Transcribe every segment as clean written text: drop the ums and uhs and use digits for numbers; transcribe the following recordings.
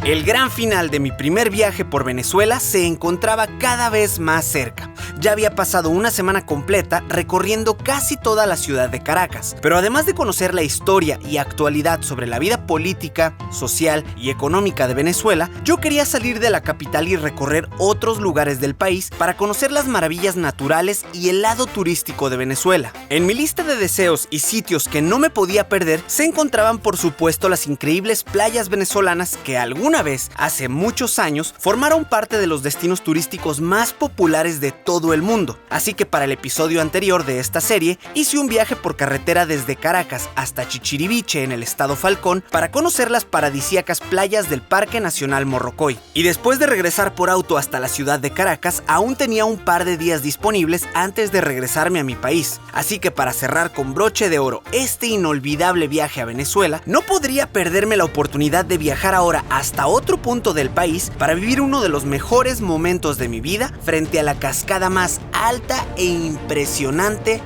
El gran final de mi primer viaje por Venezuela se encontraba cada vez más cerca. Ya había pasado una semana completa recorriendo casi toda la ciudad de Caracas, pero además de conocer la historia y actualidad sobre la vida política, social y económica de Venezuela, yo quería salir de la capital y recorrer otros lugares del país para conocer las maravillas naturales y el lado turístico de Venezuela. En mi lista de deseos y sitios que no me podía perder se encontraban por supuesto las increíbles playas venezolanas que alguna vez, hace muchos años, formaron parte de los destinos turísticos más populares de todo el mundo. Así que para el episodio anterior de esta serie, hice un viaje por carretera desde Caracas hasta Chichiriviche en el estado Falcón para conocer las paradisíacas playas del Parque Nacional Morrocoy. Y después de regresar por auto hasta la ciudad de Caracas, aún tenía un par de días disponibles antes de regresarme a mi país. Así que para cerrar con broche de oro este inolvidable viaje a Venezuela, no podría perderme la oportunidad de viajar ahora hasta otro punto del país para vivir uno de los mejores momentos de mi vida frente a la cascada más alta e impresionante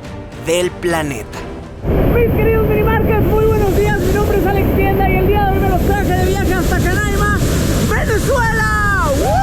del planeta. Mis queridos Minimarkers, muy buenos días, mi nombre es Alex Tienda y el día de hoy me los traje de viaje hasta Canaima, Venezuela. ¡Woo!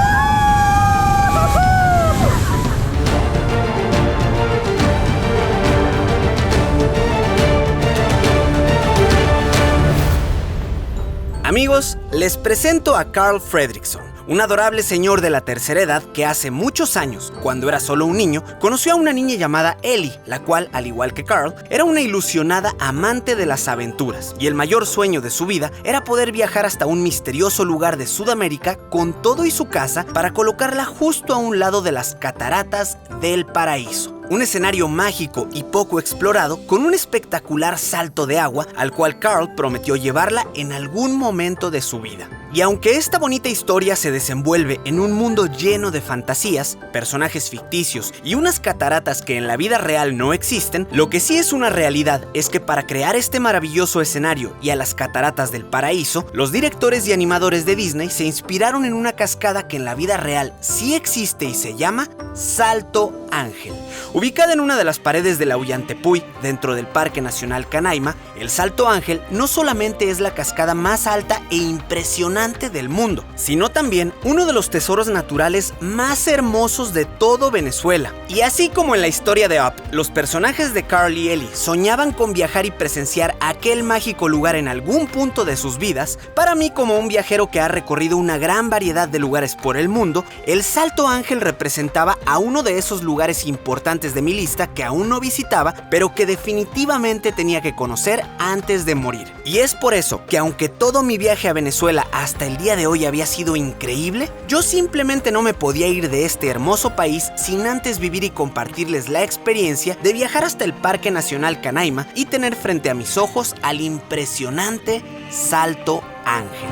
Amigos, les presento a Carl Fredrickson, un adorable señor de la tercera edad que hace muchos años, cuando era solo un niño, conoció a una niña llamada Ellie, la cual, al igual que Carl, era una ilusionada amante de las aventuras, y el mayor sueño de su vida era poder viajar hasta un misterioso lugar de Sudamérica con todo y su casa para colocarla justo a un lado de las cataratas del paraíso. Un escenario mágico y poco explorado con un espectacular salto de agua al cual Carl prometió llevarla en algún momento de su vida. Y aunque esta bonita historia se desenvuelve en un mundo lleno de fantasías, personajes ficticios y unas cataratas que en la vida real no existen, lo que sí es una realidad es que para crear este maravilloso escenario y a las cataratas del paraíso, los directores y animadores de Disney se inspiraron en una cascada que en la vida real sí existe y se llama Salto Ángel. Ubicada en una de las paredes de la Ollantaytambo, dentro del Parque Nacional Canaima, el Salto Ángel no solamente es la cascada más alta e impresionante del mundo, sino también uno de los tesoros naturales más hermosos de todo Venezuela. Y así como en la historia de Up, los personajes de Carl y Ellie soñaban con viajar y presenciar aquel mágico lugar en algún punto de sus vidas, para mí, como un viajero que ha recorrido una gran variedad de lugares por el mundo, el Salto Ángel representaba a uno de esos lugares importantes de mi lista que aún no visitaba, pero que definitivamente tenía que conocer antes de morir. Y es por eso que, aunque todo mi viaje a Venezuela hasta el día de hoy había sido increíble, yo simplemente no me podía ir de este hermoso país sin antes vivir y compartirles la experiencia de viajar hasta el Parque Nacional Canaima y tener frente a mis ojos al impresionante Salto Ángel.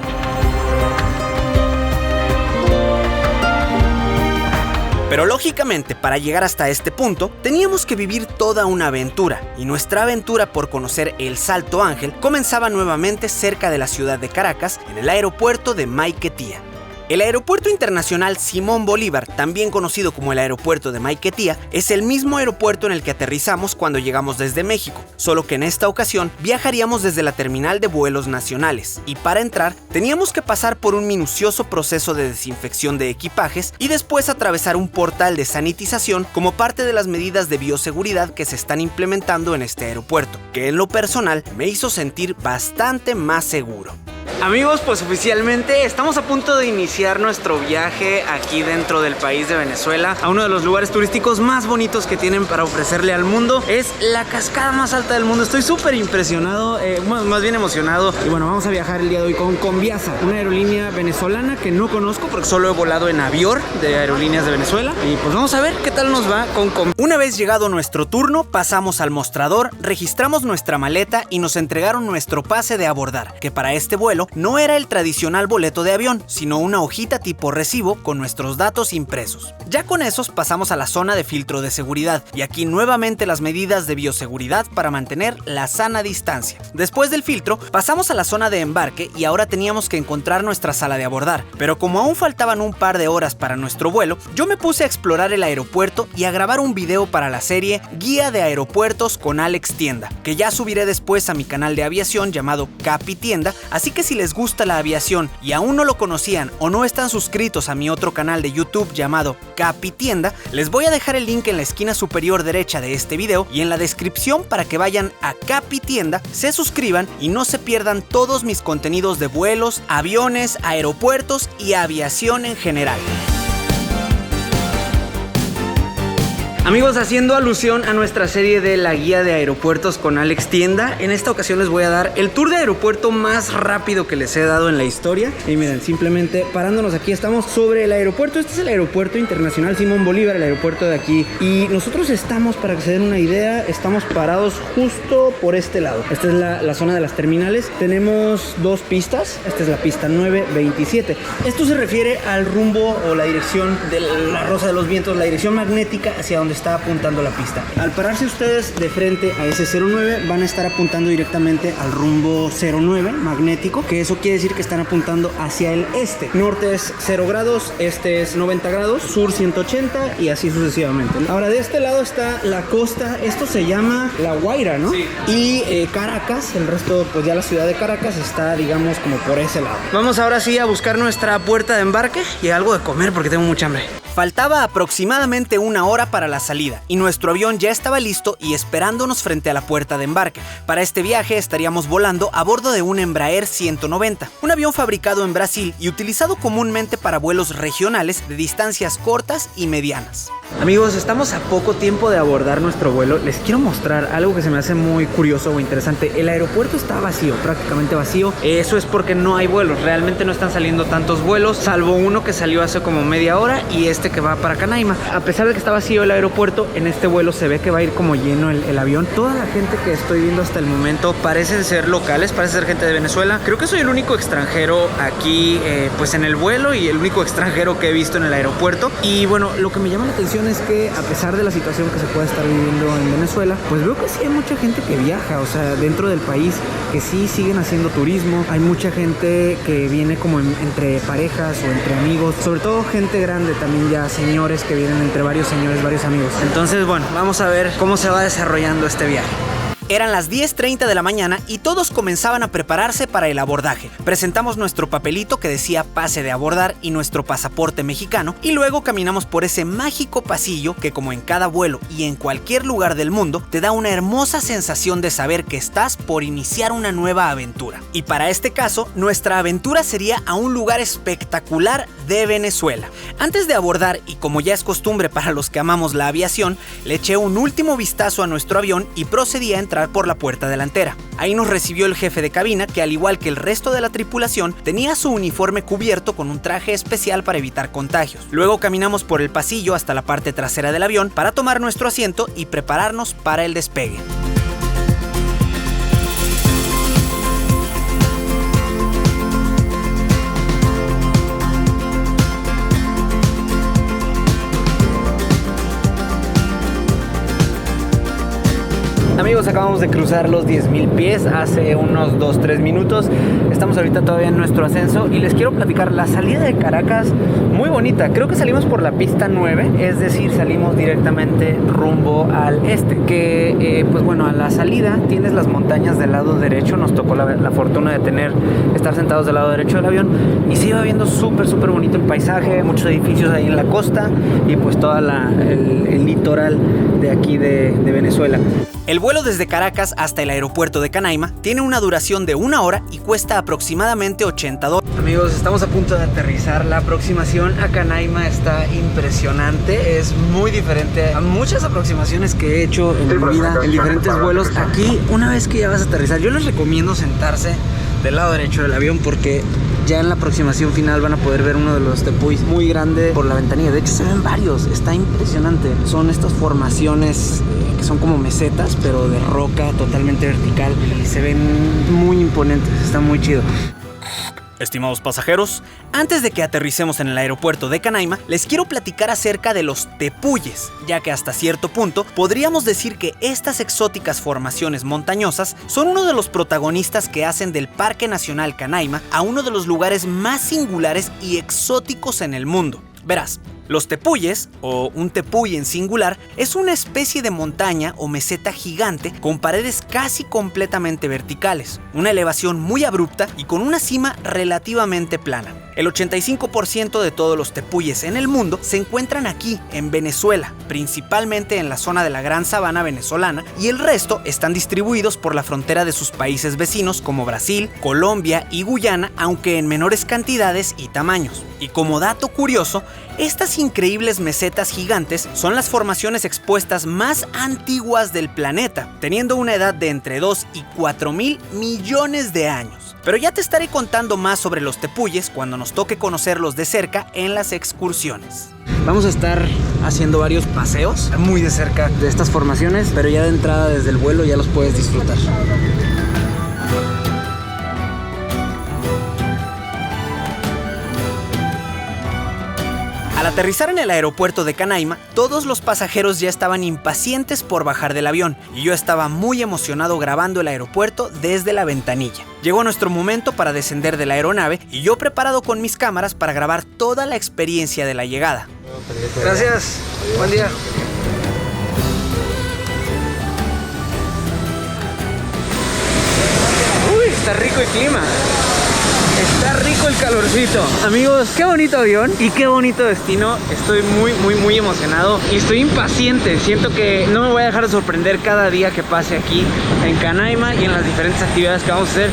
Pero lógicamente, para llegar hasta este punto, teníamos que vivir toda una aventura, y nuestra aventura por conocer el Salto Ángel comenzaba nuevamente cerca de la ciudad de Caracas, en el aeropuerto de Maiquetía. El Aeropuerto Internacional Simón Bolívar, también conocido como el Aeropuerto de Maiquetía, es el mismo aeropuerto en el que aterrizamos cuando llegamos desde México, solo que en esta ocasión viajaríamos desde la terminal de vuelos nacionales, y para entrar teníamos que pasar por un minucioso proceso de desinfección de equipajes y después atravesar un portal de sanitización como parte de las medidas de bioseguridad que se están implementando en este aeropuerto, que en lo personal me hizo sentir bastante más seguro. Amigos, pues oficialmente estamos a punto de iniciar nuestro viaje aquí dentro del país de Venezuela a uno de los lugares turísticos más bonitos que tienen para ofrecerle al mundo. Es la cascada más alta del mundo. Estoy súper impresionado, más bien emocionado. Y bueno, vamos a viajar el día de hoy con Conviasa, una aerolínea venezolana que no conozco porque solo he volado en Avior de Aerolíneas de Venezuela. Y pues vamos a ver qué tal nos va con Conviasa. Una vez llegado nuestro turno, pasamos al mostrador, registramos nuestra maleta y nos entregaron nuestro pase de abordar, que para este vuelo no era el tradicional boleto de avión, sino una hojita tipo recibo con nuestros datos impresos. Ya con esos pasamos a la zona de filtro de seguridad, y aquí nuevamente las medidas de bioseguridad para mantener la sana distancia. Después del filtro, pasamos a la zona de embarque y ahora teníamos que encontrar nuestra sala de abordar, pero como aún faltaban un par de horas para nuestro vuelo, yo me puse a explorar el aeropuerto y a grabar un video para la serie Guía de Aeropuertos con Alex Tienda, que ya subiré después a mi canal de aviación llamado Capi Tienda, así que que si les gusta la aviación y aún no lo conocían o no están suscritos a mi otro canal de YouTube llamado Capitienda, les voy a dejar el link en la esquina superior derecha de este video y en la descripción para que vayan a Capitienda, se suscriban y no se pierdan todos mis contenidos de vuelos, aviones, aeropuertos y aviación en general. Amigos, haciendo alusión a nuestra serie de la guía de aeropuertos con Alex Tienda, en esta ocasión les voy a dar el tour de aeropuerto más rápido que les he dado en la historia. Y miren, simplemente parándonos aquí, estamos sobre el aeropuerto. Este es el Aeropuerto Internacional Simón Bolívar, el aeropuerto de aquí. Y nosotros estamos, para que se den una idea, estamos parados justo por este lado. Esta es la zona de las terminales. Tenemos dos pistas. Esta es la pista 927. Esto se refiere al rumbo o la dirección de la Rosa de los Vientos, la dirección magnética hacia donde está apuntando la pista. Al pararse ustedes de frente a ese 09 van a estar apuntando directamente al rumbo 09 magnético, que eso quiere decir que están apuntando hacia el este. Norte es 0 grados, este es 90 grados, sur 180 y así sucesivamente. Ahora de este lado está la costa, esto se llama La Guaira, ¿no? Sí. Y Caracas, el resto, pues ya la ciudad de Caracas está, digamos, como por ese lado. Vamos ahora sí a buscar nuestra puerta de embarque y algo de comer porque tengo mucha hambre. Faltaba aproximadamente una hora para la salida y nuestro avión ya estaba listo y esperándonos frente a la puerta de embarque. Para este viaje estaríamos volando a bordo de un Embraer 190, un avión fabricado en Brasil y utilizado comúnmente para vuelos regionales de distancias cortas y medianas. Amigos, estamos a poco tiempo de abordar nuestro vuelo. Les quiero mostrar algo que se me hace muy curioso o interesante. El aeropuerto está vacío, prácticamente vacío. Eso es porque no hay vuelos, realmente no están saliendo tantos vuelos, salvo uno que salió hace como media hora y este que va para Canaima. A pesar de que está vacío el aeropuerto, en este vuelo se ve que va a ir como lleno el avión. Toda la gente que estoy viendo hasta el momento parecen ser locales, parece ser gente de Venezuela. Creo que soy el único extranjero aquí pues en el vuelo y el único extranjero que he visto en el aeropuerto. Y bueno, lo que me llama la atención es que a pesar de la situación que se puede estar viviendo en Venezuela, pues veo que sí hay mucha gente que viaja, o sea, dentro del país, que sí siguen haciendo turismo. Hay mucha gente que viene como entre parejas o entre amigos, sobre todo gente grande también, ya señores que vienen entre varios señores, varios amigos. Entonces, bueno, vamos a ver cómo se va desarrollando este viaje. Eran las 10:30 de la mañana y todos comenzaban a prepararse para el abordaje. Presentamos nuestro papelito que decía pase de abordar y nuestro pasaporte mexicano y luego caminamos por ese mágico pasillo que, como en cada vuelo y en cualquier lugar del mundo, te da una hermosa sensación de saber que estás por iniciar una nueva aventura. Y para este caso, nuestra aventura sería a un lugar espectacular de Venezuela. Antes de abordar, y como ya es costumbre para los que amamos la aviación, le eché un último vistazo a nuestro avión y procedí a entrar por la puerta delantera. Ahí nos recibió el jefe de cabina, que al igual que el resto de la tripulación, tenía su uniforme cubierto con un traje especial para evitar contagios. Luego caminamos por el pasillo hasta la parte trasera del avión para tomar nuestro asiento y prepararnos para el despegue. Amigos, acabamos de cruzar los 10,000 pies hace unos 2-3 minutos. Estamos ahorita todavía en nuestro ascenso y les quiero platicar la salida de Caracas, muy bonita. Creo que salimos por la pista 9, es decir, salimos directamente rumbo al este. Que, pues bueno, a la salida tienes las montañas del lado derecho. Nos tocó la fortuna de estar sentados del lado derecho del avión y se iba viendo súper bonito el paisaje, muchos edificios ahí en la costa y pues todo el litoral de aquí de Venezuela. El vuelo desde Caracas hasta el aeropuerto de Canaima tiene una duración de 1 hora y cuesta aproximadamente $80. Amigos, estamos a punto de aterrizar. La aproximación a Canaima está impresionante, es muy diferente a muchas aproximaciones que he hecho en mi vida en diferentes vuelos. Aquí, una vez que ya vas a aterrizar, yo les recomiendo sentarse del lado derecho del avión porque ya en la aproximación final van a poder ver uno de los tepuis muy grande por la ventanilla. De hecho se ven varios, está impresionante. Son estas formaciones que son como mesetas pero de roca totalmente vertical y se ven muy imponentes, está muy chido. Estimados pasajeros, antes de que aterricemos en el aeropuerto de Canaima, les quiero platicar acerca de los tepuyes, ya que hasta cierto punto podríamos decir que estas exóticas formaciones montañosas son uno de los protagonistas que hacen del Parque Nacional Canaima a uno de los lugares más singulares y exóticos en el mundo. Verás, Los tepuyes, o un tepuy en singular, es una especie de montaña o meseta gigante con paredes casi completamente verticales, una elevación muy abrupta y con una cima relativamente plana. El 85% de todos los tepuyes en el mundo se encuentran aquí, en Venezuela, principalmente en la zona de la Gran Sabana venezolana, y el resto están distribuidos por la frontera de sus países vecinos como Brasil, Colombia y Guyana, aunque en menores cantidades y tamaños. Y como dato curioso, estas increíbles mesetas gigantes son las formaciones expuestas más antiguas del planeta, teniendo una edad de entre 2 y 4 mil millones de años. Pero ya te estaré contando más sobre los tepuyes cuando nos toque conocerlos de cerca en las excursiones. Vamos a estar haciendo varios paseos muy de cerca de estas formaciones, pero ya de entrada desde el vuelo ya los puedes disfrutar. Al aterrizar en el aeropuerto de Canaima, todos los pasajeros ya estaban impacientes por bajar del avión y yo estaba muy emocionado grabando el aeropuerto desde la ventanilla. Llegó nuestro momento para descender de la aeronave y yo preparado con mis cámaras para grabar toda la experiencia de la llegada. Gracias, buen día. Uy, está rico el clima. Está rico el calorcito. Amigos, qué bonito avión y qué bonito destino. Estoy muy emocionado y estoy impaciente. Siento que no me voy a dejar de sorprender cada día que pase aquí en Canaima y en las diferentes actividades que vamos a hacer.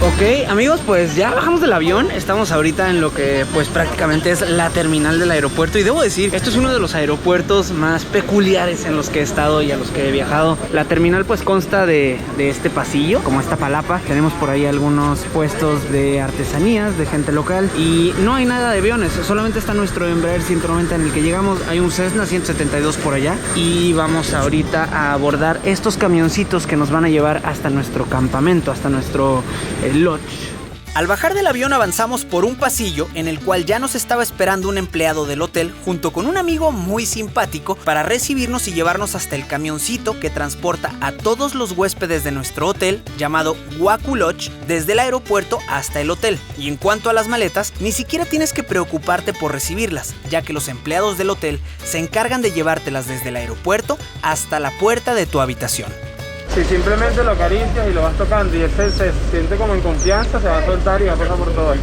Ok, amigos, pues ya bajamos del avión. Estamos ahorita en lo que pues prácticamente es la terminal del aeropuerto. Y debo decir, esto es uno de los aeropuertos más peculiares en los que he estado y a los que he viajado. La terminal pues consta de este pasillo, como esta palapa. Tenemos por ahí algunos puestos de artesanías, de gente local. Y no hay nada de aviones, solamente está nuestro Embraer 190 en el que llegamos. Hay un Cessna 172 por allá. Y vamos ahorita a abordar estos camioncitos que nos van a llevar hasta nuestro campamento, hasta nuestro lodge. Al bajar del avión avanzamos por un pasillo en el cual ya nos estaba esperando un empleado del hotel junto con un amigo muy simpático para recibirnos y llevarnos hasta el camioncito que transporta a todos los huéspedes de nuestro hotel llamado Waku Lodge desde el aeropuerto hasta el hotel. Y en cuanto a las maletas, ni siquiera tienes que preocuparte por recibirlas, ya que los empleados del hotel se encargan de llevártelas desde el aeropuerto hasta la puerta de tu habitación. Si simplemente lo acaricias y lo vas tocando y ese se siente como en confianza, se va a soltar y va a pasar por todo.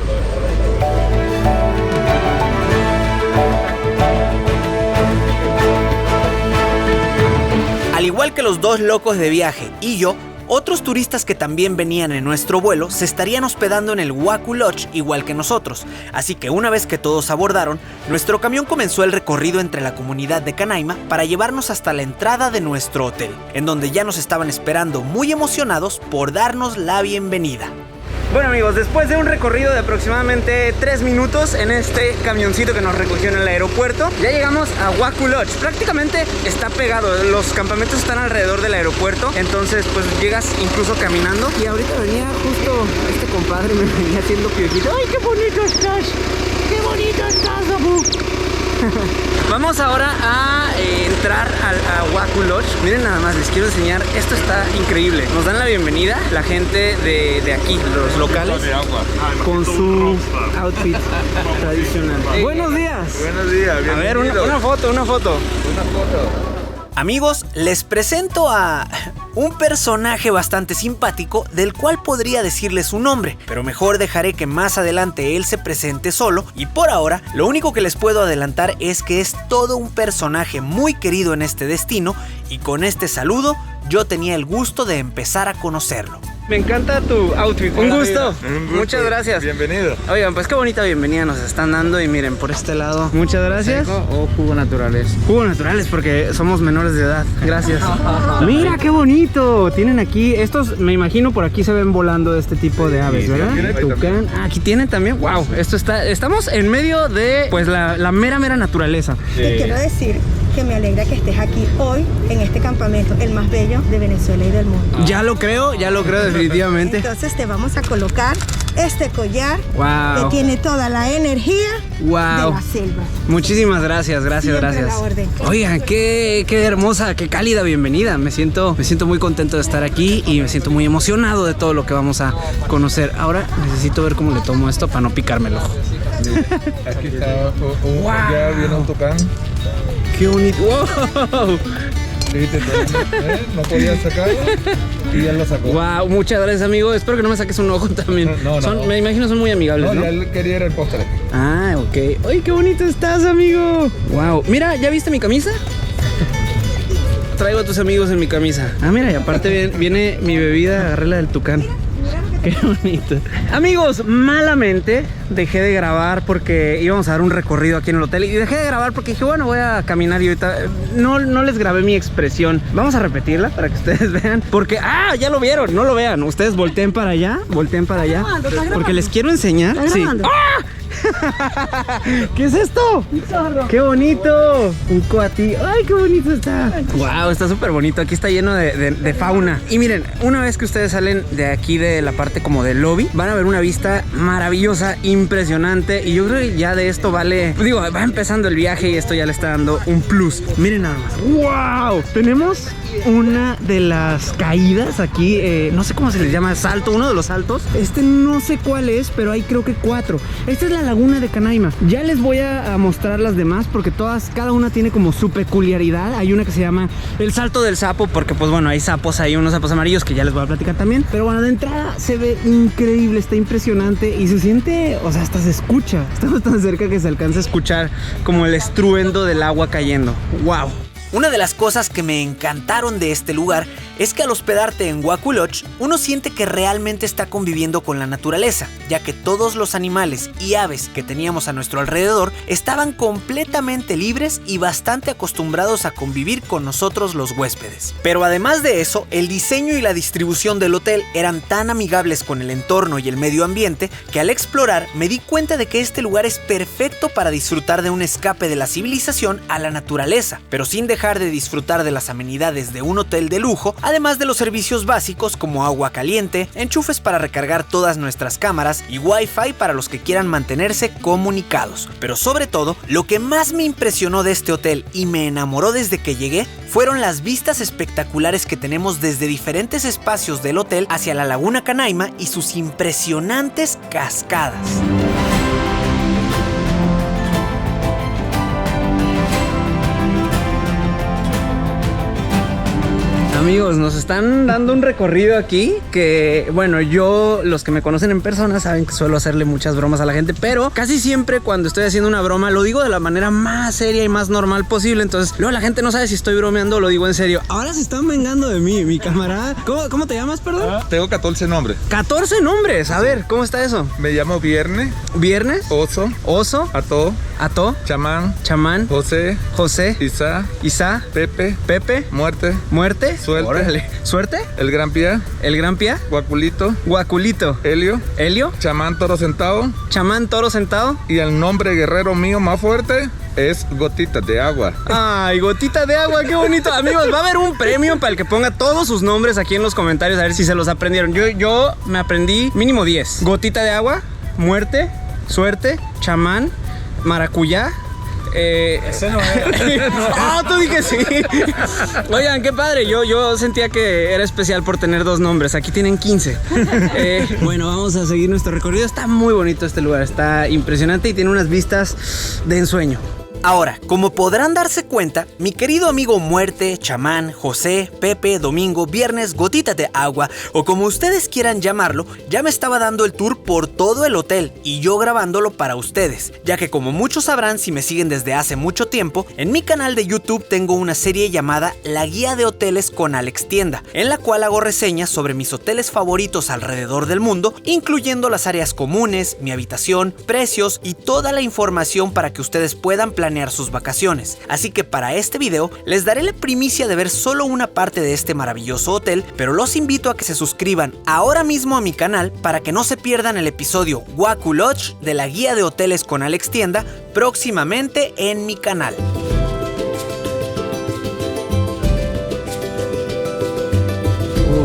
Al igual que los dos locos de viaje y yo, otros turistas que también venían en nuestro vuelo se estarían hospedando en el Waku Lodge igual que nosotros, así que una vez que todos abordaron, nuestro camión comenzó el recorrido entre la comunidad de Canaima para llevarnos hasta la entrada de nuestro hotel, en donde ya nos estaban esperando muy emocionados por darnos la bienvenida. Bueno amigos, después de un recorrido de aproximadamente 3 minutos en este camioncito que nos recogió en el aeropuerto, ya llegamos a Waku Lodge. Prácticamente está pegado, los campamentos están alrededor del aeropuerto, entonces pues llegas incluso caminando. Y ahorita venía justo este compadre, me venía haciendo piojito. ¡Ay, qué bonito estás! ¡Qué bonito estás, Abu! Vamos ahora a entrar a Waku Lodge. Miren nada más, les quiero enseñar. Esto está increíble. Nos dan la bienvenida la gente de aquí, los locales, con su outfit tradicional. Buenos días. Buenos días, A ver, una foto. Amigos, les presento a un personaje bastante simpático del cual podría decirles su nombre, pero mejor dejaré que más adelante él se presente solo y por ahora lo único que les puedo adelantar es que es todo un personaje muy querido en este destino y con este saludo yo tenía el gusto de empezar a conocerlo. Me encanta tu outfit. Un gusto. Muchas gracias. Bienvenido. Oigan, pues qué bonita bienvenida nos están dando. Y miren, por este lado. Muchas gracias. ¿Seco o jugo naturales? Jugo naturales porque somos menores de edad. Gracias. Mira qué bonito. Tienen aquí, estos me imagino por aquí se ven volando este tipo de aves, ¿verdad? Tucán. Ah, aquí tienen también. Wow, estamos en medio de pues la mera naturaleza. Te quiero decir que me alegra que estés aquí hoy en este campamento, el más bello de Venezuela y del mundo. Ya lo creo definitivamente. Entonces te vamos a colocar este collar Wow. que tiene toda la energía de la selva. Muchísimas gracias. Siempre a la orden. Oigan, qué hermosa, qué cálida bienvenida. Me siento muy contento de estar aquí y me siento muy emocionado de todo lo que vamos a conocer. Ahora necesito ver cómo le tomo esto para no picarme el ojo. Aquí está, Wow. ya viene un tucán. ¡Qué bonito! ¡Wow! Fíjate, no podía sacarlo y ya lo sacó. ¡Wow! Muchas gracias, amigo. Espero que no me saques un ojo también. No. Me imagino son muy amigables, No, ¿no? ya él quería ir al postre. Ah, ok. ¡Ay, qué bonito estás, amigo! ¡Wow! Mira, ¿ya viste mi camisa? Traigo a tus amigos en mi camisa. Ah, mira, y aparte viene mi bebida, agarré la del tucán. Qué bonito. Amigos, malamente dejé de grabar porque íbamos a dar un recorrido aquí en el hotel. Y dejé de grabar porque dije, bueno, voy a caminar y ahorita no les grabé mi expresión. Vamos a repetirla para que ustedes vean. Porque, ya lo vieron, no lo vean. Ustedes volteen para allá, porque les quiero enseñar. Sí. ¡Ah! ¿Qué es esto? Un zorro. ¡Qué bonito! Un coatí. ¡Ay, qué bonito está! ¡Wow! Está súper bonito. Aquí está lleno de fauna. Y miren, una vez que ustedes salen de aquí de la parte como del lobby, van a ver una vista maravillosa, impresionante. Y yo creo que ya de esto vale... Digo, va empezando el viaje y esto ya le está dando un plus. Miren nada más. ¡Wow! Tenemos una de las caídas aquí. No sé cómo se les llama, salto. Uno de los saltos. No sé cuál es, pero hay creo que 4. Esta es la laguna de Canaima. Ya les voy a mostrar las demás porque cada una tiene como su peculiaridad. Hay una que se llama el salto del sapo porque pues bueno, hay sapos ahí, unos sapos amarillos que ya les voy a platicar también. Pero bueno, de entrada se ve increíble, está impresionante y se siente, o sea, hasta se escucha. Estamos tan cerca que se alcanza a escuchar como el estruendo del agua cayendo. ¡Wow! Una de las cosas que me encantaron de este lugar es que al hospedarte en Waku Lodge, uno siente que realmente está conviviendo con la naturaleza, ya que todos los animales y aves que teníamos a nuestro alrededor estaban completamente libres y bastante acostumbrados a convivir con nosotros los huéspedes. Pero además de eso, el diseño y la distribución del hotel eran tan amigables con el entorno y el medio ambiente que al explorar me di cuenta de que este lugar es perfecto para disfrutar de un escape de la civilización a la naturaleza, pero sin dejar de disfrutar de las amenidades de un hotel de lujo, además de los servicios básicos como agua caliente, enchufes para recargar todas nuestras cámaras y Wi-Fi para los que quieran mantenerse comunicados. Pero sobre todo, lo que más me impresionó de este hotel y me enamoró desde que llegué fueron las vistas espectaculares que tenemos desde diferentes espacios del hotel hacia la laguna Canaima y sus impresionantes cascadas. Amigos, nos están dando un recorrido aquí que, bueno, los que me conocen en persona saben que suelo hacerle muchas bromas a la gente, pero casi siempre cuando estoy haciendo una broma lo digo de la manera más seria y más normal posible, entonces luego la gente no sabe si estoy bromeando o lo digo en serio. Ahora se están vengando de mí, mi camarada. ¿Cómo te llamas, perdón? Tengo 14 nombres. 14 nombres, a ver, ¿cómo está eso? Me llamo Viernes, Viernes, Oso, Oso, Ató, Ató, Chamán, Chamán, José, Isa, Pepe, Muerte, Suerte, órale, Suerte, El Gran Pía, El Gran Pía, Guaculito, Helio, Chamán Toro Sentado Chamán Toro Sentado. y el nombre guerrero mío más fuerte es Gotita de Agua. Ay, Gotita de Agua, qué bonito. Amigos, va a haber un premio para el que ponga todos sus nombres aquí en los comentarios a ver si se los aprendieron. Yo me aprendí mínimo 10. Gotita de Agua, Muerte, Suerte, Chamán, Maracuyá. Ese no es. Tú dije sí. Oigan, qué padre. Yo sentía que era especial por tener 2 nombres. Aquí tienen 15. Bueno, vamos a seguir nuestro recorrido. Está muy bonito este lugar. Está impresionante y tiene unas vistas de ensueño. Ahora, como podrán darse cuenta, mi querido amigo Muerte, Chamán, José, Pepe, Domingo, Viernes, Gotita de Agua, o como ustedes quieran llamarlo, ya me estaba dando el tour por todo el hotel y yo grabándolo para ustedes, ya que como muchos sabrán si me siguen desde hace mucho tiempo, en mi canal de YouTube tengo una serie llamada La Guía de Hoteles con Alex Tienda, en la cual hago reseñas sobre mis hoteles favoritos alrededor del mundo, incluyendo las áreas comunes, mi habitación, precios y toda la información para que ustedes puedan planear sus vacaciones. Así que para este video les daré la primicia de ver solo una parte de este maravilloso hotel, pero los invito a que se suscriban ahora mismo a mi canal para que no se pierdan el episodio Waku Lodge de la Guía de Hoteles con Alex Tienda próximamente en mi canal.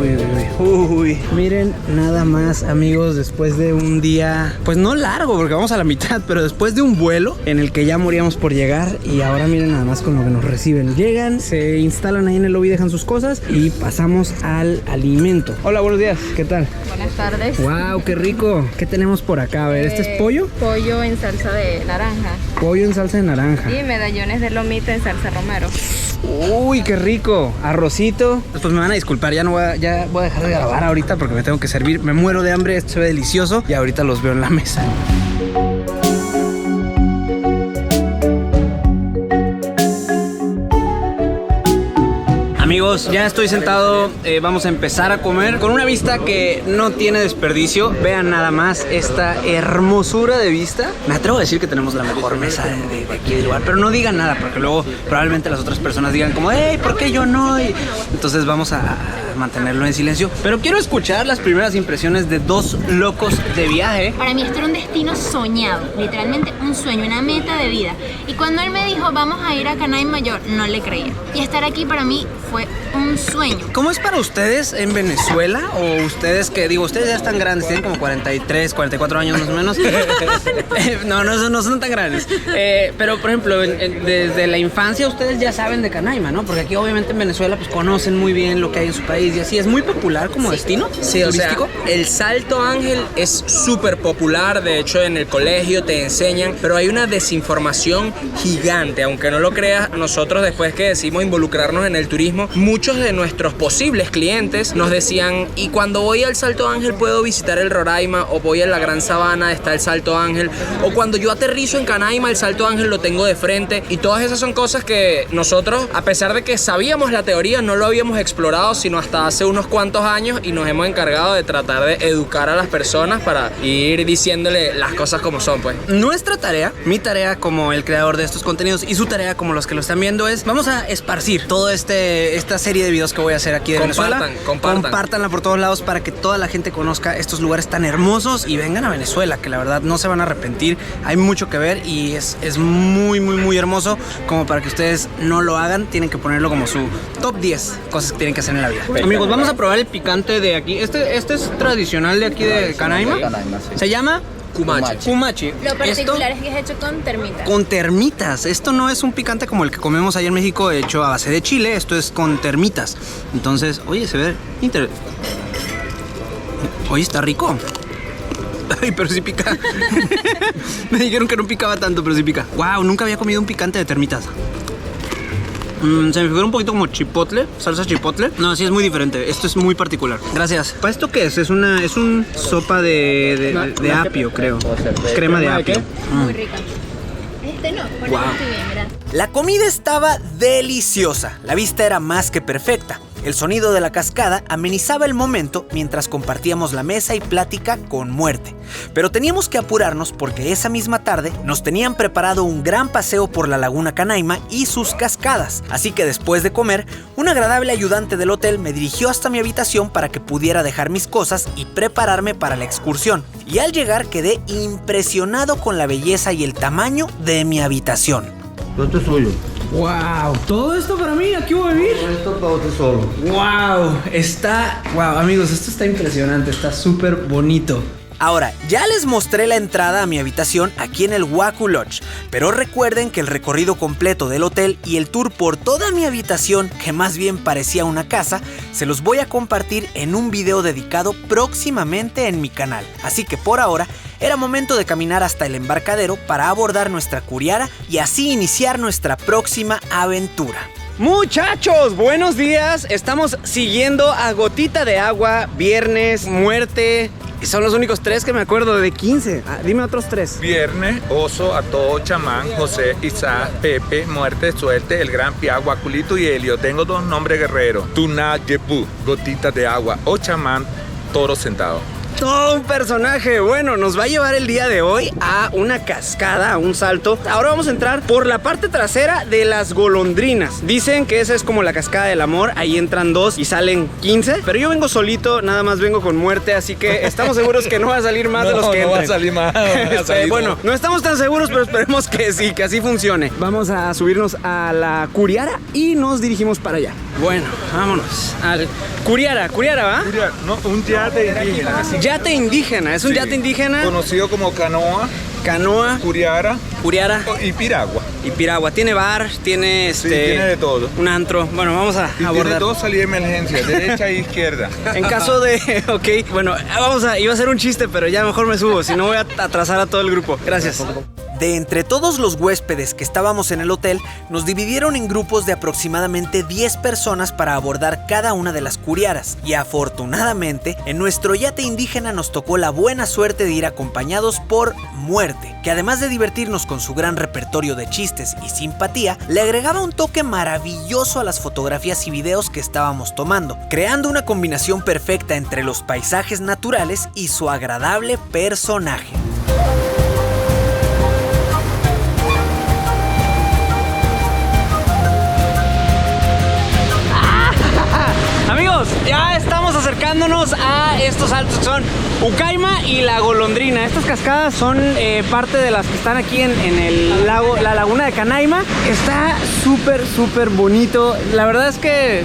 Uy. Uy, miren nada más, amigos, después de un día, pues no largo, porque vamos a la mitad, pero después de un vuelo en el que ya moríamos por llegar, y ahora miren nada más con lo que nos reciben. Llegan, se instalan ahí en el lobby, dejan sus cosas y pasamos al alimento. Hola, buenos días, ¿qué tal? Buenas tardes. Wow, qué rico. ¿Qué tenemos por acá? A ver, ¿este es pollo? Pollo en salsa de naranja Pollo en salsa de naranja. y medallones de lomito en salsa romero. Uy, qué rico. Arrocito. Pues me van a disculpar, ya voy a dejar de grabar ahorita porque me tengo que servir. Me muero de hambre, esto se ve delicioso y ahorita los veo en la mesa. Amigos, ya estoy sentado, vamos a empezar a comer con una vista que no tiene desperdicio. Vean nada más esta hermosura de vista. Me atrevo a decir que tenemos la mejor mesa de aquí del lugar, pero no digan nada porque luego probablemente las otras personas digan como, hey, ¿por qué yo no? Y entonces vamos a mantenerlo en silencio. Pero quiero escuchar las primeras impresiones de dos locos de viaje. Para mí esto era un destino soñado, literalmente un sueño, una meta de vida. Y cuando él me dijo, vamos a ir a Canaima, yo no le creía. Y estar aquí para mí fue un sueño. ¿Cómo es para ustedes en Venezuela? O ustedes que, digo, ustedes ya están grandes, tienen como 43, 44 años más o menos. no son tan grandes. Pero, por ejemplo, desde la infancia ustedes ya saben de Canaima, ¿no? Porque aquí obviamente en Venezuela pues conocen muy bien lo que hay en su país y así. ¿Es muy popular como destino turístico? O sea, el Salto Ángel es súper popular. De hecho, en el colegio te enseñan, pero hay una desinformación gigante. Aunque no lo creas, nosotros después que decidimos involucrarnos en el turismo, muchos de nuestros posibles clientes nos decían, y cuando voy al Salto Ángel puedo visitar el Roraima, o voy a la Gran Sabana, está el Salto Ángel, o cuando yo aterrizo en Canaima, el Salto Ángel lo tengo de frente. Y todas esas son cosas que nosotros, a pesar de que sabíamos la teoría, no lo habíamos explorado sino hasta hace unos cuantos años, y nos hemos encargado de tratar de educar a las personas para ir diciéndole las cosas como son, pues. Nuestra tarea, mi tarea como el creador de estos contenidos y su tarea como los que lo están viendo es, vamos a esparcir toda esta serie de videos que voy a hacer aquí de Venezuela. Compártanla por todos lados para que toda la gente conozca estos lugares tan hermosos y vengan a Venezuela, que la verdad no se van a arrepentir. Hay mucho que ver y es muy, muy, muy hermoso como para que ustedes no lo hagan. Tienen que ponerlo como su top 10 cosas que tienen que hacer en la vida. Amigos, vamos a probar el picante de aquí. Este es tradicional de aquí de Canaima. Se llama Kumachi. Lo particular es que es hecho con termitas. Con termitas. Esto no es un picante como el que comemos allá en México, hecho a base de chile. Esto es con termitas. Entonces, oye, se ve Oye, está rico. Ay, pero sí pica. Me dijeron que no picaba tanto, pero sí pica. Wow, nunca había comido un picante de termitas. Se me figura un poquito como chipotle, salsa chipotle. No, sí es muy diferente. Esto es muy particular. Gracias. ¿Para esto qué es? Es un sopa de apio, creo. Crema de apio. Muy rica. No, wow. Bien, gracias. La comida estaba deliciosa. La vista era más que perfecta. El sonido de la cascada amenizaba el momento mientras compartíamos la mesa y plática con Muerte. Pero teníamos que apurarnos porque esa misma tarde nos tenían preparado un gran paseo por la laguna Canaima y sus cascadas. Así que después de comer, un agradable ayudante del hotel me dirigió hasta mi habitación para que pudiera dejar mis cosas y prepararme para la excursión. Y al llegar quedé impresionado con la belleza y el tamaño de mi habitación. Esto es suyo. Wow, todo esto para mí, aquí voy a vivir. Esto para usted solo. Wow, amigos, esto está impresionante, está súper bonito. Ahora, ya les mostré la entrada a mi habitación aquí en el Waku Lodge, pero recuerden que el recorrido completo del hotel y el tour por toda mi habitación, que más bien parecía una casa, se los voy a compartir en un video dedicado próximamente en mi canal. Así que por ahora, era momento de caminar hasta el embarcadero para abordar nuestra curiara y así iniciar nuestra próxima aventura. Muchachos, buenos días. Estamos siguiendo a Gotita de Agua, Viernes, Muerte. Y son los únicos 3 que me acuerdo de 15. Dime otros 3. Viernes, Oso, Ató, Chamán, José, Isaac, Pepe, Muerte, Suerte, El Gran Pia, Guaculito y Helio. Tengo 2 nombres guerreros. Tuna, Yepu, Gotita de Agua o Chamán, Toro Sentado. Todo un personaje. Bueno, nos va a llevar el día de hoy a una cascada, a un salto. Ahora vamos a entrar por la parte trasera de las golondrinas. Dicen que esa es como la cascada del amor. Ahí entran 2 y salen 15. Pero yo vengo solito, nada más vengo con Muerte. Así que estamos seguros que no va a salir más de los que entren. No va a salir más. Bueno, no estamos tan seguros, pero esperemos que sí, que así funcione. Vamos a subirnos a la curiara y nos dirigimos para allá. Bueno, vámonos al Curiara, ¿va? No, un yate indígena. Yate indígena, es un yate indígena. Conocido como canoa, Curiara y piragua. Y piragua. Tiene bar, tiene tiene de todo. Un antro. Bueno, vamos a abordar. Tiene dos salidas de emergencia, derecha e izquierda. En caso de... Ok, bueno, iba a ser un chiste, pero ya mejor me subo, si no voy a atrasar a todo el grupo. Gracias. De entre todos los huéspedes que estábamos en el hotel, nos dividieron en grupos de aproximadamente 10 personas para abordar cada una de las curiaras. Y afortunadamente, en nuestro yate indígena nos tocó la buena suerte de ir acompañados por Muerte, que además de divertirnos con su gran repertorio de chistes y simpatía, le agregaba un toque maravilloso a las fotografías y videos que estábamos tomando, creando una combinación perfecta entre los paisajes naturales y su agradable personaje. Amigos, ya estamos acercándonos a estos altos que son Ucaima y La Golondrina. Estas cascadas son parte de las que están aquí en el lago, la laguna de Canaima. Está súper bonito. La verdad es que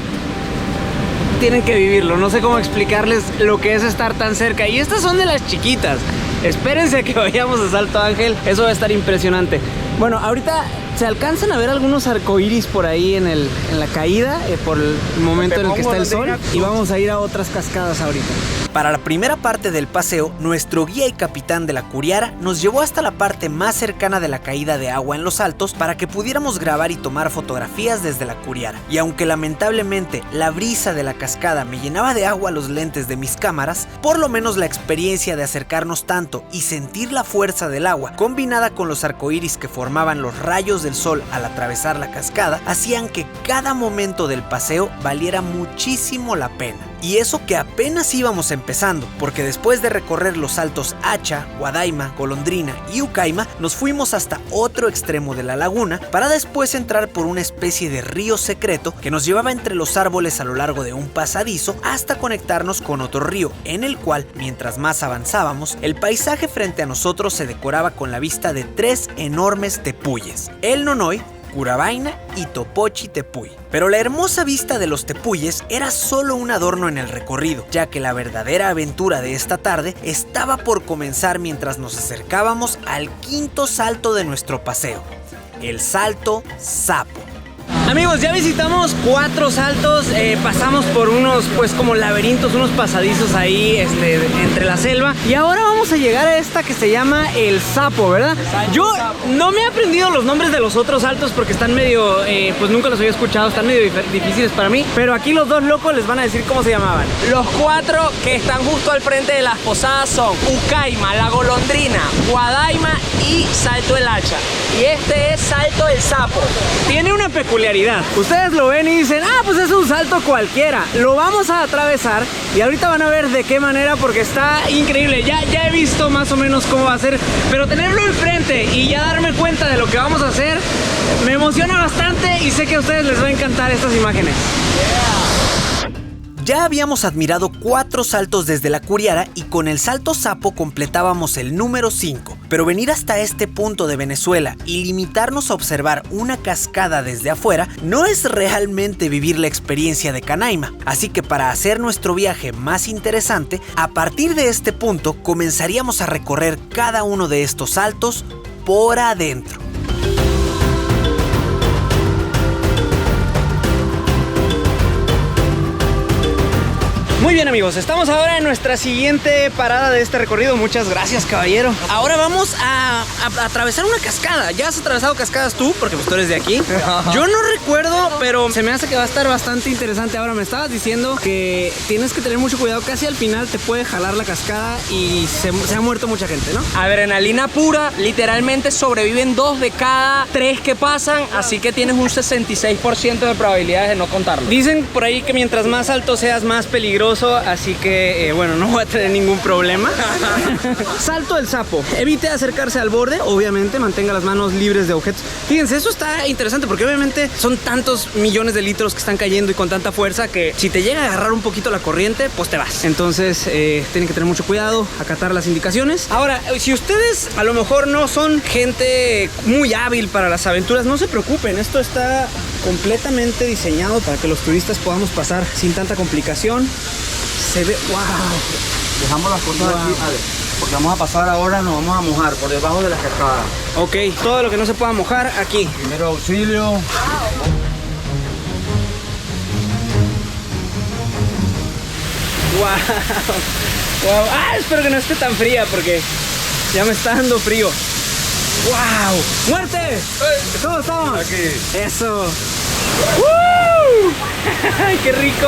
tienen que vivirlo. No sé cómo explicarles lo que es estar tan cerca. Y estas son de las chiquitas. Espérense a que vayamos a Salto Ángel. Eso va a estar impresionante. Bueno, ahorita se alcanzan a ver algunos arcoíris por ahí en la caída, por el momento en el que está el sol. Y vamos a ir a otras cascadas ahorita. Para la primera parte del paseo, nuestro guía y capitán de la Curiara nos llevó hasta la parte más cercana de la caída de agua en los altos para que pudiéramos grabar y tomar fotografías desde la Curiara. Y aunque lamentablemente la brisa de la cascada me llenaba de agua los lentes de mis cámaras, por lo menos la experiencia de acercarnos tanto y sentir la fuerza del agua, combinada con los arcoíris que formaban los rayos del sol al atravesar la cascada, hacían que cada momento del paseo valiera muchísimo la pena. Y eso que apenas íbamos empezando, porque después de recorrer los altos Hacha, Guadaima, Golondrina y Ucaima, nos fuimos hasta otro extremo de la laguna para después entrar por una especie de río secreto que nos llevaba entre los árboles a lo largo de un pasadizo hasta conectarnos con otro río, en el cual, mientras más avanzábamos, el paisaje frente a nosotros se decoraba con la vista de 3 enormes tepuyes: el Nonoy, Curabaina y Topochi Tepuy. Pero la hermosa vista de los tepuyes era solo un adorno en el recorrido, ya que la verdadera aventura de esta tarde estaba por comenzar mientras nos acercábamos al quinto salto de nuestro paseo, el Salto Sapo. Amigos, ya visitamos 4 saltos, pasamos por unos pues como laberintos, unos pasadizos ahí entre la selva, y ahora vamos a llegar a esta que se llama el Sapo, ¿verdad? Yo no me he aprendido los nombres de los otros saltos porque están medio, pues nunca los había escuchado, están medio difíciles para mí, pero aquí los dos locos les van a decir cómo se llamaban. Los 4 que están justo al frente de las posadas son Ucaima, La Golondrina, Guadaima y Salto el Hacha. Y este es Salto el Sapo. Tiene una peculiaridad. Ustedes lo ven y dicen, pues es un salto cualquiera. Lo vamos a atravesar y ahorita van a ver de qué manera, porque está increíble. Ya he visto más o menos cómo va a ser, pero tenerlo enfrente y ya darme cuenta de lo que vamos a hacer me emociona bastante y sé que a ustedes les va a encantar estas imágenes. Ya habíamos admirado 4 saltos desde la Curiara y con el Salto Sapo completábamos el número 5. Pero venir hasta este punto de Venezuela y limitarnos a observar una cascada desde afuera no es realmente vivir la experiencia de Canaima. Así que para hacer nuestro viaje más interesante, a partir de este punto comenzaríamos a recorrer cada uno de estos saltos por adentro. Muy bien, amigos, estamos ahora en nuestra siguiente parada de este recorrido. Muchas gracias, caballero. Ahora vamos a atravesar una cascada. ¿Ya has atravesado cascadas tú? Porque pues tú eres de aquí. Yo no recuerdo, pero se me hace que va a estar bastante interesante. Ahora me estabas diciendo que tienes que tener mucho cuidado. Casi al final te puede jalar la cascada y se ha muerto mucha gente, ¿no? Adrenalina pura. Literalmente sobreviven 2 de cada 3 que pasan. Así que tienes un 66% de probabilidades de no contarlo. Dicen por ahí que mientras más alto seas, más peligroso. Así que, bueno, no voy a tener ningún problema. Salto del Sapo. Evite acercarse al borde, obviamente, mantenga las manos libres de objetos. Fíjense, eso está interesante porque obviamente son tantos millones de litros que están cayendo y con tanta fuerza que si te llega a agarrar un poquito la corriente, pues te vas. Entonces, tienen que tener mucho cuidado, acatar las indicaciones. Ahora, si ustedes a lo mejor no son gente muy hábil para las aventuras, no se preocupen, esto está completamente diseñado para que los turistas podamos pasar sin tanta complicación. Se ve, wow. Dejamos las cosas aquí, Ale, porque vamos a pasar ahora, nos vamos a mojar por debajo de la cascada. Ok, todo lo que no se pueda mojar aquí. Primero auxilio. Wow. Wow. Espero que no esté tan fría porque ya me está dando frío. Wow. ¡Muerte! ¿Cómo estamos? Aquí. Eso. ¡Woo! ¡Qué rico!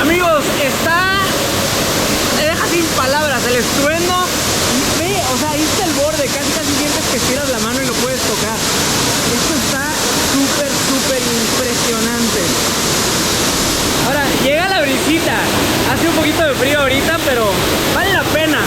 Amigos, me deja sin palabras el estruendo. Ve, o sea, ahí está el borde, casi sientes que estiras la mano y lo puedes tocar. Esto está súper impresionante. Ahora, llega la brisita. Hace un poquito de frío ahorita, pero vale la pena.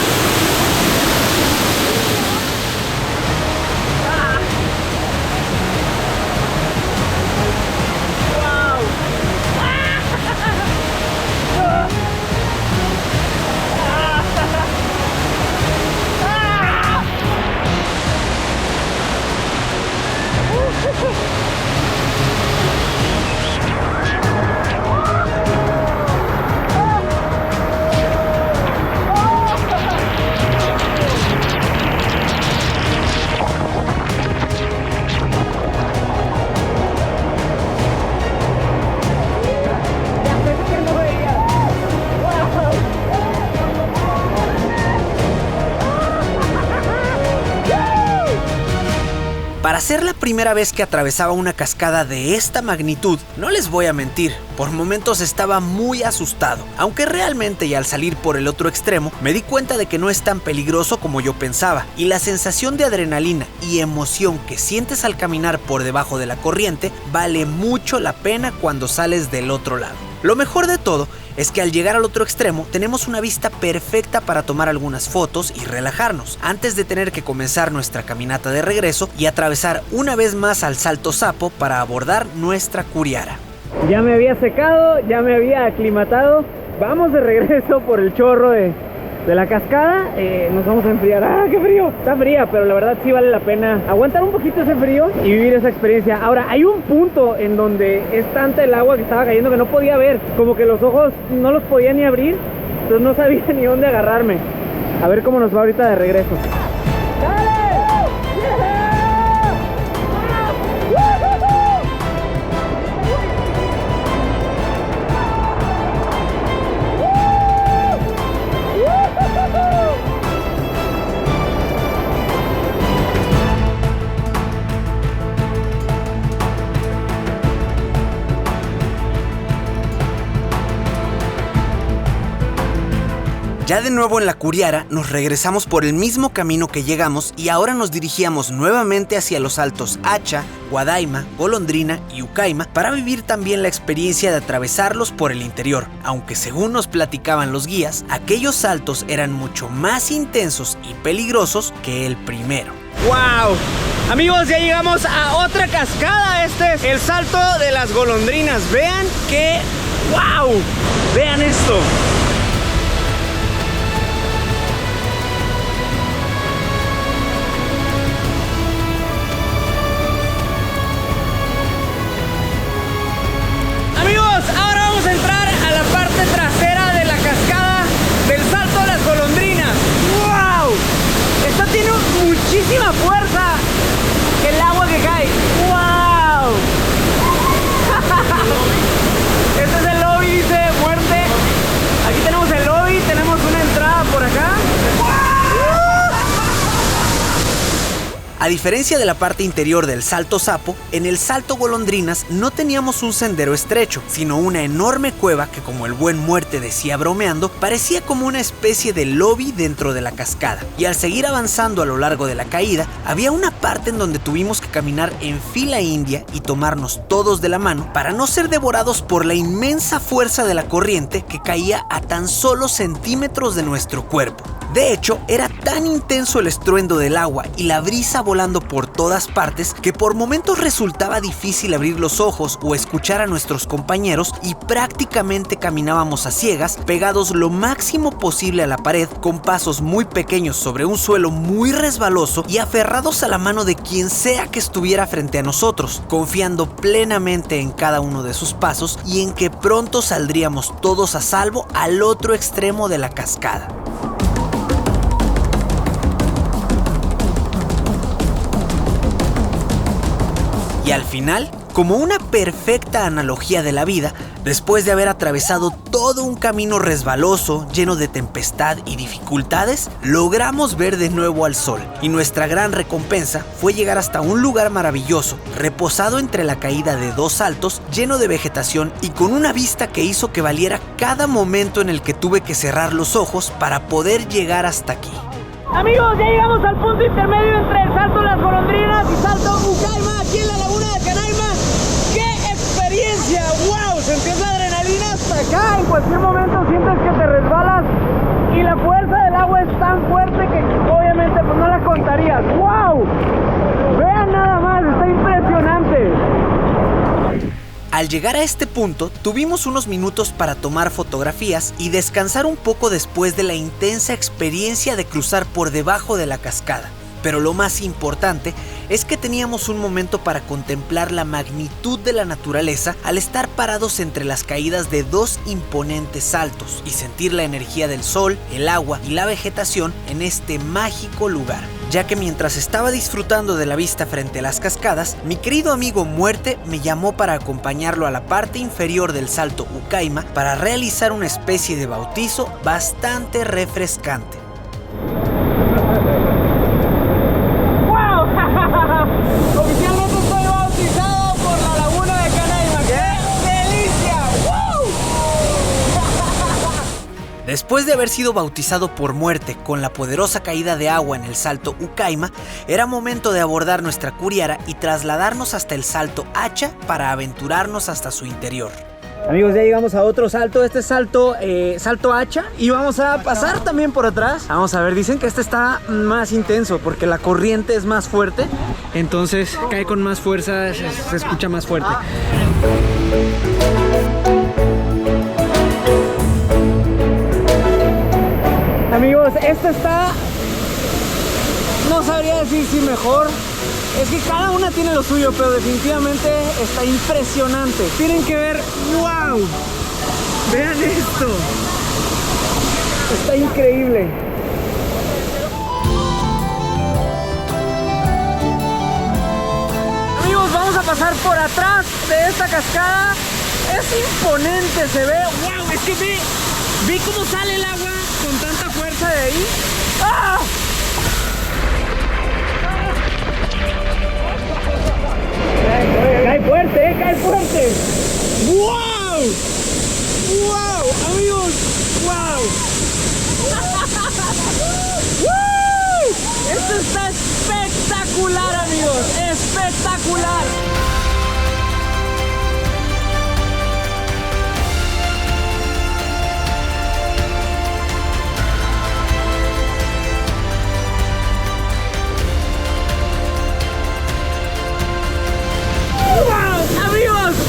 Para ser la primera vez que atravesaba una cascada de esta magnitud, no les voy a mentir, por momentos estaba muy asustado, aunque realmente y al salir por el otro extremo me di cuenta de que no es tan peligroso como yo pensaba, y la sensación de adrenalina y emoción que sientes al caminar por debajo de la corriente vale mucho la pena cuando sales del otro lado. Lo mejor de todo es que al llegar al otro extremo tenemos una vista perfecta para tomar algunas fotos y relajarnos, antes de tener que comenzar nuestra caminata de regreso y atravesar una vez más al Salto Sapo para abordar nuestra curiara. Ya me había secado, ya me había aclimatado. Vamos de regreso por el chorro de la cascada. Nos vamos a enfriar. ¡Ah, qué frío! Está fría, pero la verdad sí vale la pena aguantar un poquito ese frío y vivir esa experiencia. Ahora, hay un punto en donde es tanta el agua que estaba cayendo que no podía ver. Como que los ojos no los podía ni abrir. Entonces no sabía ni dónde agarrarme. A ver cómo nos va ahorita de regreso. Ya de nuevo en la curiara, nos regresamos por el mismo camino que llegamos y ahora nos dirigíamos nuevamente hacia los saltos Hacha, Guadaima, Golondrina y Ucaima para vivir también la experiencia de atravesarlos por el interior, aunque según nos platicaban los guías, aquellos saltos eran mucho más intensos y peligrosos que el primero. ¡Wow! Amigos, ya llegamos a otra cascada. Este es el Salto de las Golondrinas. Vean que... ¡wow! Vean esto. Muchísima fuerza el agua que cae. ¡Wow! Este es el lobby, dice muerte. Aquí tenemos el lobby, tenemos una entrada por acá. A diferencia de la parte interior del Salto Sapo, en el Salto Golondrinas no teníamos un sendero estrecho, sino una enorme cueva que, como el buen Muerte decía bromeando, parecía como una especie de lobby dentro de la cascada. Y al seguir avanzando a lo largo de la caída, había una parte en donde tuvimos que caminar en fila india y tomarnos todos de la mano para no ser devorados por la inmensa fuerza de la corriente que caía a tan solo centímetros de nuestro cuerpo. De hecho, era tan intenso el estruendo del agua y la brisa volando por todas partes que por momentos resultaba difícil abrir los ojos o escuchar a nuestros compañeros y prácticamente caminábamos a ciegas, pegados lo máximo posible a la pared, con pasos muy pequeños sobre un suelo muy resbaloso y aferrados a la mano de quien sea que estuviera frente a nosotros, confiando plenamente en cada uno de sus pasos y en que pronto saldríamos todos a salvo al otro extremo de la cascada. Y al final, como una perfecta analogía de la vida, después de haber atravesado todo un camino resbaloso, lleno de tempestad y dificultades, logramos ver de nuevo al sol. Y nuestra gran recompensa fue llegar hasta un lugar maravilloso, reposado entre la caída de 2 saltos, lleno de vegetación y con una vista que hizo que valiera cada momento en el que tuve que cerrar los ojos para poder llegar hasta aquí. Amigos, ya llegamos al punto intermedio entre el Salto Las Golondrinas y Salto Ucaima, aquí en la laguna de Canaima. ¡Qué experiencia! ¡Wow! Se empieza adrenalina hasta acá. En cualquier momento sientes que te resbalas y la fuerza del agua es tan fuerte que obviamente pues no la contarías. ¡Wow! Vean nada más, está impresionante. Al llegar a este punto, tuvimos unos minutos para tomar fotografías y descansar un poco después de la intensa experiencia de cruzar por debajo de la cascada. Pero lo más importante es que teníamos un momento para contemplar la magnitud de la naturaleza al estar parados entre las caídas de 2 imponentes saltos y sentir la energía del sol, el agua y la vegetación en este mágico lugar. Ya que mientras estaba disfrutando de la vista frente a las cascadas, mi querido amigo Muerte me llamó para acompañarlo a la parte inferior del Salto Ucaima para realizar una especie de bautizo bastante refrescante. Oficialmente estoy bautizado por la laguna de Canaima. ¡Qué delicia! ¡Wow! Después de haber sido bautizado por Muerte con la poderosa caída de agua en el Salto Ucaima, era momento de abordar nuestra curiara y trasladarnos hasta el Salto Hacha para aventurarnos hasta su interior. Amigos, ya llegamos a otro salto. Este es salto Hacha. Y vamos a pasar también por atrás. Vamos a ver, dicen que este está más intenso porque la corriente es más fuerte. Entonces cae con más fuerza, se escucha más fuerte. Amigos, este está... no sabría decir si mejor. Es que cada una tiene lo suyo, pero definitivamente está impresionante. Tienen que ver, wow, vean esto, está increíble. Amigos, vamos a pasar por atrás de esta cascada. Es imponente, se ve, wow, es que ve cómo sale el agua con tanta fuerza de ahí. ¡Ah! Cae fuerte, cae fuerte. ¡Wow! ¡Wow! Amigos, ¡wow! ¡Woo! Esto está espectacular, amigos. Espectacular.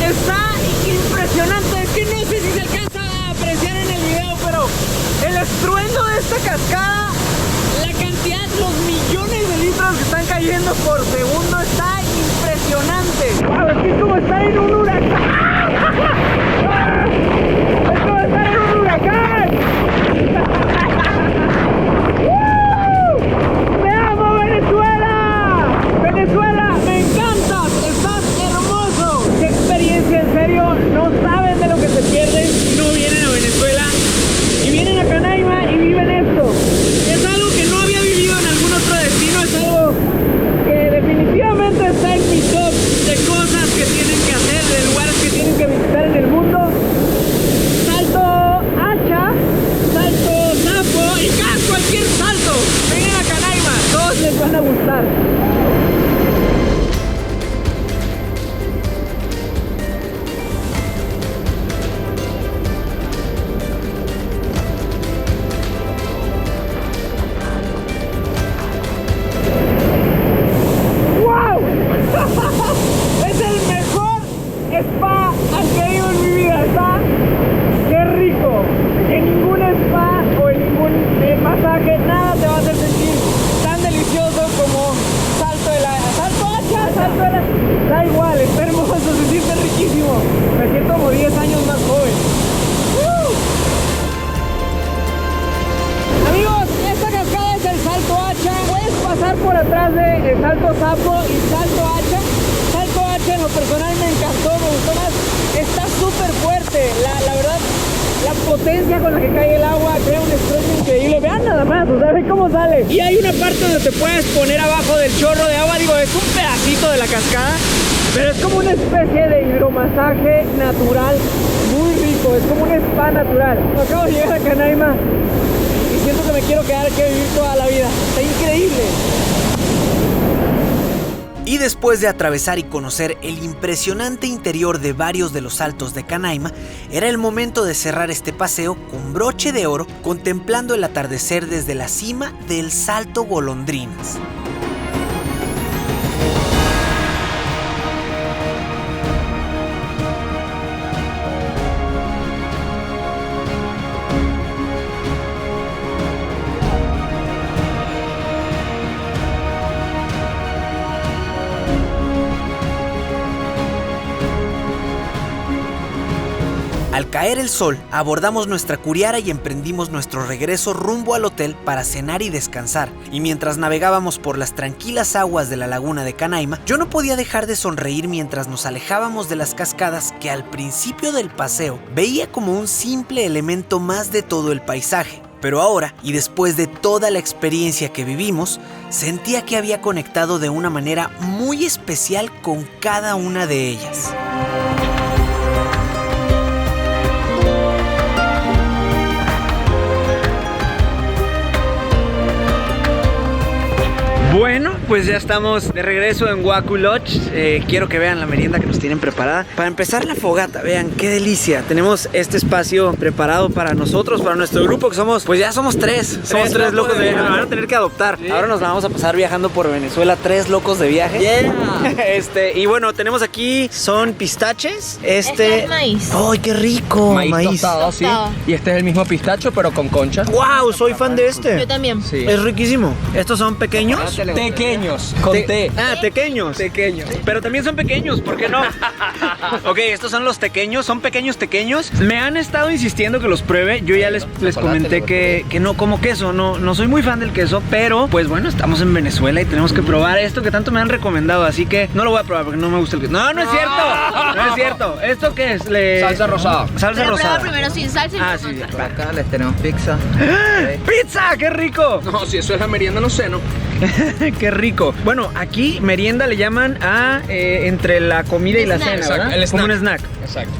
Está impresionante, es que no sé si se alcanza a apreciar en el video, pero el estruendo de esta cascada, la cantidad, los millones de litros que están cayendo por segundo está impresionante. ¡Wow! Es que es como estar en un huracán. ¡Es como estar en un huracán! ¡Te amo, Venezuela! ¡Venezuela, me encantas! ¡Estás hermoso! ¡Qué experiencia, en serio! No saben de lo que se pierden si no vienen a Venezuela y vienen a Canaima y viven esto. Es algo que no había vivido en algún otro destino, es algo que definitivamente está en mi top de cosas que tienen que hacer del como 10 años más joven. Amigos, esta cascada es el Salto Hacha. Puedes pasar por atrás de el Salto Sapo y Salto Hacha. Salto Hacha en lo personal me encantó, me gustó más. Está súper fuerte, la verdad. La potencia con la que cae el agua crea un estruendo increíble. Vean nada más, o sea, ve cómo sale. Y hay una parte donde te puedes poner abajo del chorro de agua. Digo, es un pedacito de la cascada, pero es como una especie de hidromasaje natural muy rico. Es como un spa natural. Acabo de llegar a Canaima y siento que me quiero quedar aquí a vivir toda la vida. Está increíble. Y después de atravesar y conocer el impresionante interior de varios de los saltos de Canaima, era el momento de cerrar este paseo con broche de oro, contemplando el atardecer desde la cima del Salto Golondrinas. Al caer el sol, abordamos nuestra curiara y emprendimos nuestro regreso rumbo al hotel para cenar y descansar. Y mientras navegábamos por las tranquilas aguas de la laguna de Canaima, yo no podía dejar de sonreír mientras nos alejábamos de las cascadas que al principio del paseo veía como un simple elemento más de todo el paisaje. Pero ahora, y después de toda la experiencia que vivimos, sentía que había conectado de una manera muy especial con cada una de ellas. Bueno, pues ya estamos de regreso en Huacu Lodge. Quiero que vean la merienda que nos tienen preparada. Para empezar, la fogata, vean qué delicia. Tenemos este espacio preparado para nosotros, para nuestro grupo, que somos, pues ya somos tres. Somos tres locos de viaje. Nos van a tener que adoptar. Sí. Ahora nos la vamos a pasar viajando por Venezuela, 3 locos de viaje. Yeah. Y bueno, tenemos aquí, son pistaches. Este es maíz. ¡Ay, qué rico! Maíz tostado, sí. Y este es el mismo pistacho, pero con concha. ¡Wow! Soy fan de este. Yo también. Sí. Es riquísimo. Estos son pequeños. Pequeños, con T. Tequeños. Pequeños. Pero también son pequeños, ¿por qué no? Ok, estos son los tequeños, son pequeños. Me han estado insistiendo que los pruebe. Yo ya les comenté que no como queso, no soy muy fan del queso, pero pues bueno, estamos en Venezuela y tenemos que probar esto que tanto me han recomendado, así que no lo voy a probar porque no me gusta el queso. No es cierto, no es cierto. ¿Esto qué es? Salsa rosada. Salsa rosada. Prueba primero sin salsa y luego sí, con salsa. Acá les tenemos pizza. ¡Pizza! ¡Qué rico! No, si eso es la merienda, no sé, ¿no? Qué rico. Bueno, aquí merienda le llaman a entre la comida y la cena, ¿verdad? El snack. Como un snack. Exacto.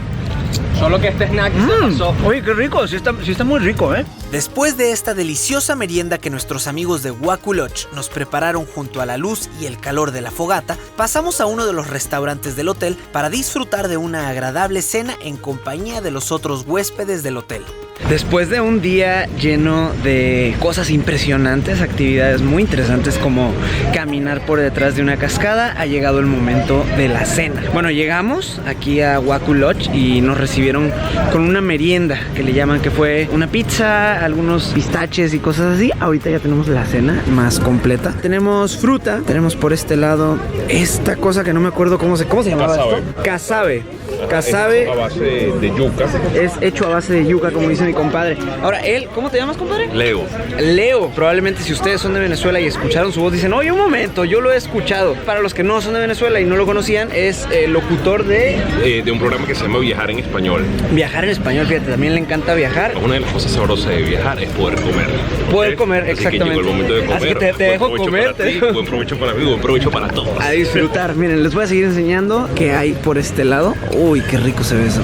Solo que este snack se pasó. Oye, qué rico, sí está muy rico, ¿eh? Después de esta deliciosa merienda que nuestros amigos de Huacu Lodge nos prepararon junto a la luz y el calor de la fogata, pasamos a uno de los restaurantes del hotel para disfrutar de una agradable cena en compañía de los otros huéspedes del hotel. Después de un día lleno de cosas impresionantes, actividades muy interesantes como caminar por detrás de una cascada, ha llegado el momento de la cena. Bueno, llegamos aquí a Huacu Lodge y nos recibieron con una merienda que le llaman, que fue una pizza, algunos pistaches y cosas así. Ahorita ya tenemos la cena más completa. Tenemos fruta, tenemos por este lado esta cosa que no me acuerdo cómo se llamaba esto. Casabe. Casabe. Es a base de yuca. Es hecho a base de yuca, como dice mi compadre. Ahora, él, ¿cómo te llamas, compadre? Leo. Leo. Probablemente si ustedes son de Venezuela y escucharon su voz, dicen, oye, un momento, yo lo he escuchado. Para los que no son de Venezuela y no lo conocían, es locutor de Un programa que se llama Viajar en Español. Viajar en Español, fíjate, también le encanta viajar. Una de las cosas sabrosas de viajar es poder comer. Poder comer, Así exactamente. que llegó el momento de comer. Así que te dejo comer. Buen provecho para mí, buen provecho para todos. A disfrutar. Miren, les voy a seguir enseñando qué hay por este lado. Uy, qué rico se ve eso.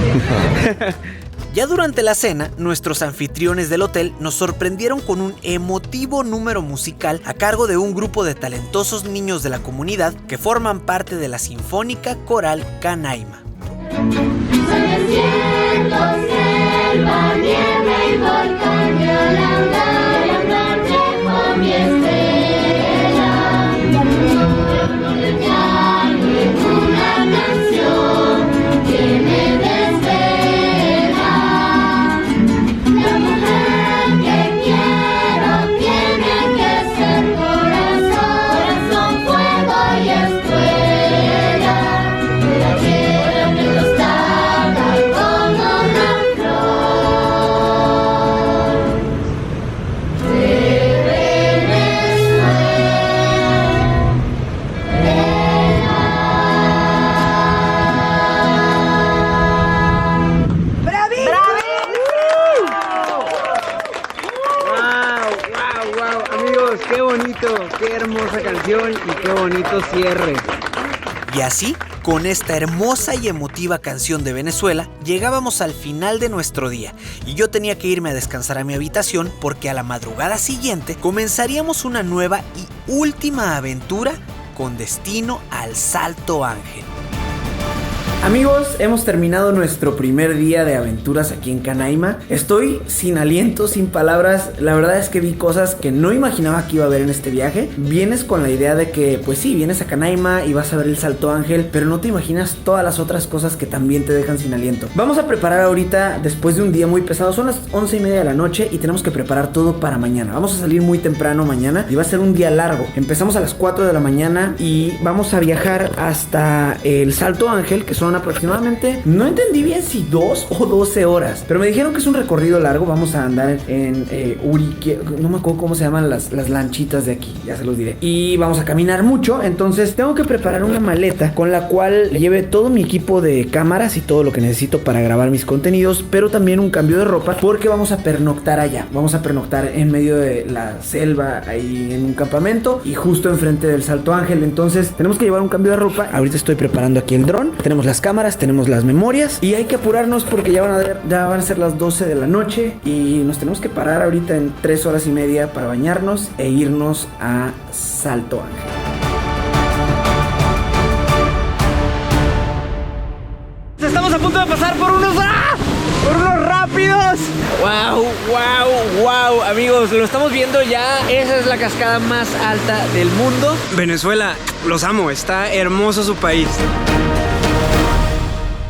Ya durante la cena, nuestros anfitriones del hotel nos sorprendieron con un emotivo número musical a cargo de un grupo de talentosos niños de la comunidad que forman parte de la Sinfónica Coral Canaima. Fuego y escuela, la tierra que los taca esa canción y qué bonito cierre. Y así, con esta hermosa y emotiva canción de Venezuela, llegábamos al final de nuestro día y yo tenía que irme a descansar a mi habitación porque a la madrugada siguiente comenzaríamos una nueva y última aventura con destino al Salto Ángel. Amigos, hemos terminado nuestro primer día de aventuras aquí en Canaima. Estoy sin aliento, sin palabras. La verdad es que vi cosas que no imaginaba que iba a ver en este viaje. Vienes con la idea de que, pues sí, vienes a Canaima y vas a ver el Salto Ángel, pero no te imaginas todas las otras cosas que también te dejan sin aliento. Vamos a preparar ahorita, después de un día muy pesado, son las 11:30 de la noche y tenemos que preparar todo para mañana. Vamos a salir muy temprano mañana y va a ser un día largo. Empezamos a las 4 de la mañana y vamos a viajar hasta el Salto Ángel, que son aproximadamente, no entendí bien si 2 o 12 horas, pero me dijeron que es un recorrido largo. Vamos a andar en Urique, no me acuerdo cómo se llaman las lanchitas de aquí, ya se los diré, y vamos a caminar mucho. Entonces tengo que preparar una maleta con la cual lleve todo mi equipo de cámaras y todo lo que necesito para grabar mis contenidos, pero también un cambio de ropa porque vamos a pernoctar allá. Vamos a pernoctar en medio de la selva, ahí en un campamento y justo enfrente del Salto Ángel. Entonces tenemos que llevar un cambio de ropa. Ahorita estoy preparando aquí el dron, tenemos las cámaras, tenemos las memorias y hay que apurarnos porque ya van a ser las 12 de la noche y nos tenemos que parar ahorita en 3 horas y media para bañarnos e irnos a Salto Ángel. Estamos a punto de pasar por unos rápidos. Wow, amigos, lo estamos viendo ya. Esa es la cascada más alta del mundo. Venezuela, los amo, está hermoso su país.